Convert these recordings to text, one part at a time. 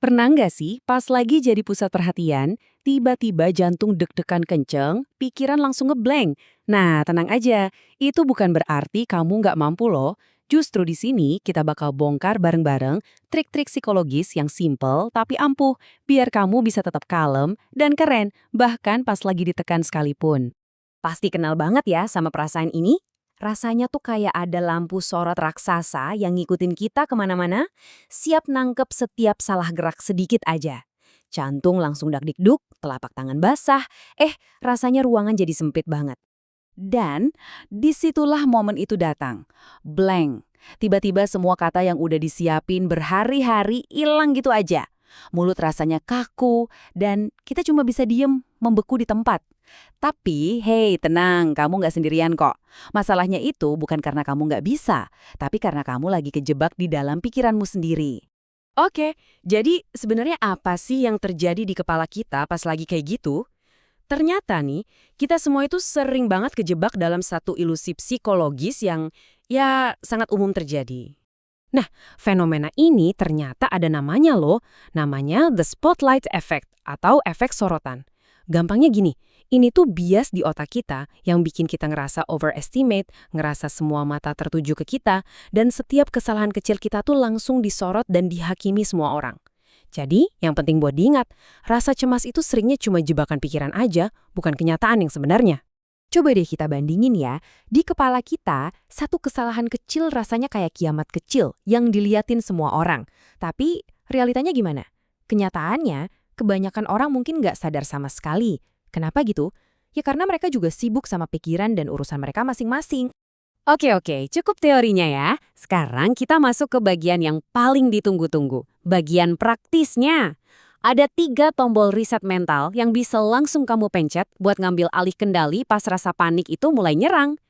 Pernah nggak sih pas lagi jadi pusat perhatian, tiba-tiba jantung deg-degan kenceng, pikiran langsung ngeblank? Nah, tenang aja, itu bukan berarti kamu nggak mampu loh. Justru di sini kita bakal bongkar bareng-bareng trik-trik psikologis yang simple tapi ampuh, biar kamu bisa tetap kalem dan keren, bahkan pas lagi ditekan sekalipun. Pasti kenal banget ya sama perasaan ini. Rasanya tuh kayak ada lampu sorot raksasa yang ngikutin kita kemana-mana, siap nangkep setiap salah gerak sedikit aja. Jantung langsung dak-dikduk, telapak tangan basah, rasanya ruangan jadi sempit banget. Dan disitulah momen itu datang. Blank. Tiba-tiba semua kata yang udah disiapin berhari-hari hilang gitu aja. Mulut rasanya kaku, dan kita cuma bisa diem, membeku di tempat. Tapi, hey, tenang, kamu nggak sendirian kok. Masalahnya itu bukan karena kamu nggak bisa, tapi karena kamu lagi kejebak di dalam pikiranmu sendiri. Oke, jadi sebenarnya apa sih yang terjadi di kepala kita pas lagi kayak gitu? Ternyata nih, kita semua itu sering banget kejebak dalam satu ilusi psikologis yang ya sangat umum terjadi. Nah, fenomena ini ternyata ada namanya loh, namanya the spotlight effect atau efek sorotan. Gampangnya gini, ini tuh bias di otak kita yang bikin kita ngerasa overestimate, ngerasa semua mata tertuju ke kita, dan setiap kesalahan kecil kita tuh langsung disorot dan dihakimi semua orang. Jadi, yang penting buat diingat, rasa cemas itu seringnya cuma jebakan pikiran aja, bukan kenyataan yang sebenarnya. Coba deh kita bandingin ya, di kepala kita, satu kesalahan kecil rasanya kayak kiamat kecil yang diliatin semua orang. Tapi realitanya gimana? Kenyataannya, kebanyakan orang mungkin nggak sadar sama sekali. Kenapa gitu? Ya karena mereka juga sibuk sama pikiran dan urusan mereka masing-masing. Oke, cukup teorinya ya. Sekarang kita masuk ke bagian yang paling ditunggu-tunggu, bagian praktisnya. Ada 3 tombol riset mental yang bisa langsung kamu pencet buat ngambil alih kendali pas rasa panik itu mulai nyerang.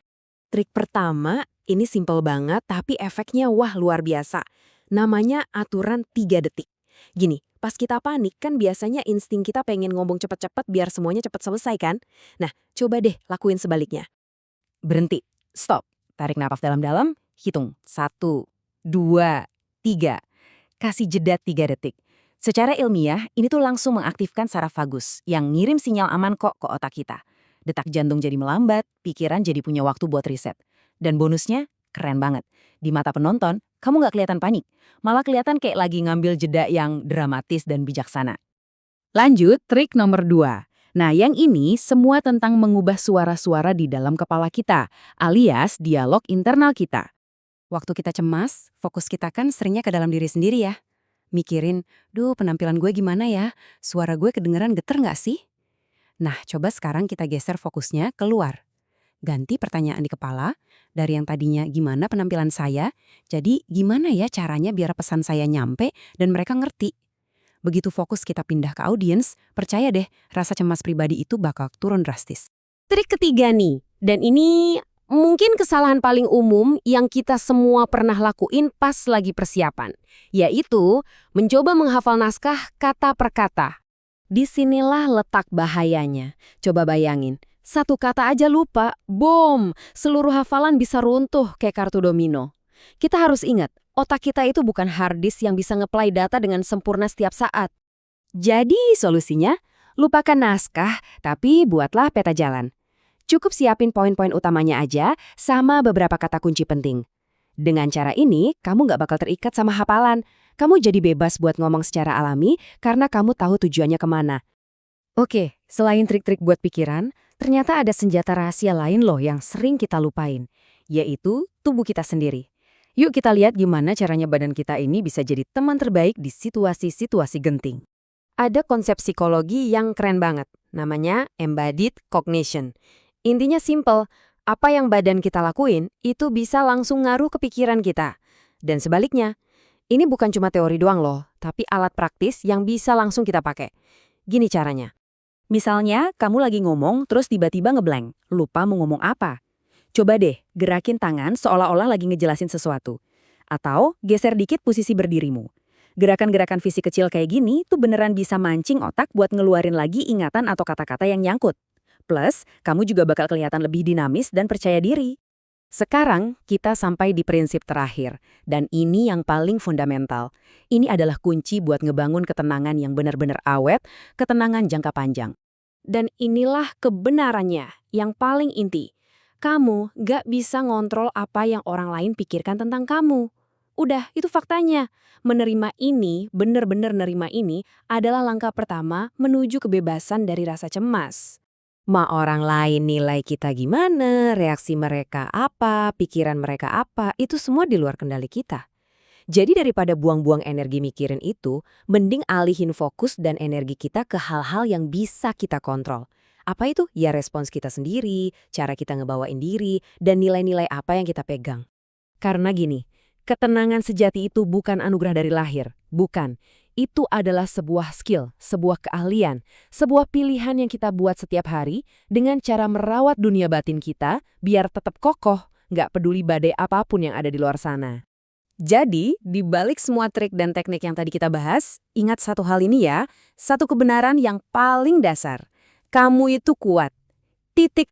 Trik pertama, ini simple banget tapi efeknya wah luar biasa. Namanya aturan 3 detik. Gini, pas kita panik kan biasanya insting kita pengen ngomong cepet-cepet biar semuanya cepet selesai kan? Nah, coba deh lakuin sebaliknya. Berhenti, stop, tarik napas dalam-dalam, hitung. 1, 2, 3. Kasih jeda 3 detik. Secara ilmiah, ini tuh langsung mengaktifkan saraf vagus yang ngirim sinyal aman kok ke otak kita. Detak jantung jadi melambat, pikiran jadi punya waktu buat riset. Dan bonusnya, keren banget. Di mata penonton, kamu nggak kelihatan panik. Malah kelihatan kayak lagi ngambil jeda yang dramatis dan bijaksana. Lanjut, trik nomor 2. Nah, yang ini semua tentang mengubah suara-suara di dalam kepala kita, alias dialog internal kita. Waktu kita cemas, fokus kita kan seringnya ke dalam diri sendiri ya. Mikirin, duh penampilan gue gimana ya? Suara gue kedengeran geter nggak sih? Nah, coba sekarang kita geser fokusnya keluar. Ganti pertanyaan di kepala, dari yang tadinya gimana penampilan saya, jadi gimana ya caranya biar pesan saya nyampe dan mereka ngerti. Begitu fokus kita pindah ke audiens, percaya deh, rasa cemas pribadi itu bakal turun drastis. Trik ketiga nih, dan ini mungkin kesalahan paling umum yang kita semua pernah lakuin pas lagi persiapan, yaitu mencoba menghafal naskah kata per kata. Disinilah letak bahayanya. Coba bayangin, satu kata aja lupa, bom, seluruh hafalan bisa runtuh kayak kartu domino. Kita harus ingat, otak kita itu bukan hard disk yang bisa ngeplay data dengan sempurna setiap saat. Jadi solusinya, lupakan naskah, tapi buatlah peta jalan. Cukup siapin poin-poin utamanya aja sama beberapa kata kunci penting. Dengan cara ini, kamu nggak bakal terikat sama hafalan. Kamu jadi bebas buat ngomong secara alami karena kamu tahu tujuannya kemana. Oke, selain trik-trik buat pikiran, ternyata ada senjata rahasia lain loh yang sering kita lupain, yaitu tubuh kita sendiri. Yuk kita lihat gimana caranya badan kita ini bisa jadi teman terbaik di situasi-situasi genting. Ada konsep psikologi yang keren banget, namanya embodied cognition. Intinya simple, apa yang badan kita lakuin itu bisa langsung ngaruh ke pikiran kita. Dan sebaliknya, ini bukan cuma teori doang loh, tapi alat praktis yang bisa langsung kita pakai. Gini caranya. Misalnya, kamu lagi ngomong terus tiba-tiba ngeblank, lupa mau ngomong apa. Coba deh, gerakin tangan seolah-olah lagi ngejelasin sesuatu. Atau geser dikit posisi berdirimu. Gerakan-gerakan fisik kecil kayak gini tuh beneran bisa mancing otak buat ngeluarin lagi ingatan atau kata-kata yang nyangkut. Plus, kamu juga bakal kelihatan lebih dinamis dan percaya diri. Sekarang kita sampai di prinsip terakhir, dan ini yang paling fundamental. Ini adalah kunci buat ngebangun ketenangan yang benar-benar awet, ketenangan jangka panjang. Dan inilah kebenarannya yang paling inti. Kamu gak bisa ngontrol apa yang orang lain pikirkan tentang kamu. Udah, itu faktanya. Menerima ini, benar-benar nerima ini, adalah langkah pertama menuju kebebasan dari rasa cemas. Ma orang lain nilai kita gimana, reaksi mereka apa, pikiran mereka apa, itu semua di luar kendali kita. Jadi daripada buang-buang energi mikirin itu, mending alihin fokus dan energi kita ke hal-hal yang bisa kita kontrol. Apa itu? Ya respons kita sendiri, cara kita ngebawain diri, dan nilai-nilai apa yang kita pegang. Karena gini, ketenangan sejati itu bukan anugerah dari lahir, bukan. Itu adalah sebuah skill, sebuah keahlian, sebuah pilihan yang kita buat setiap hari dengan cara merawat dunia batin kita biar tetap kokoh, nggak peduli badai apapun yang ada di luar sana. Jadi, di balik semua trik dan teknik yang tadi kita bahas, ingat satu hal ini ya, satu kebenaran yang paling dasar. Kamu itu kuat. Titik.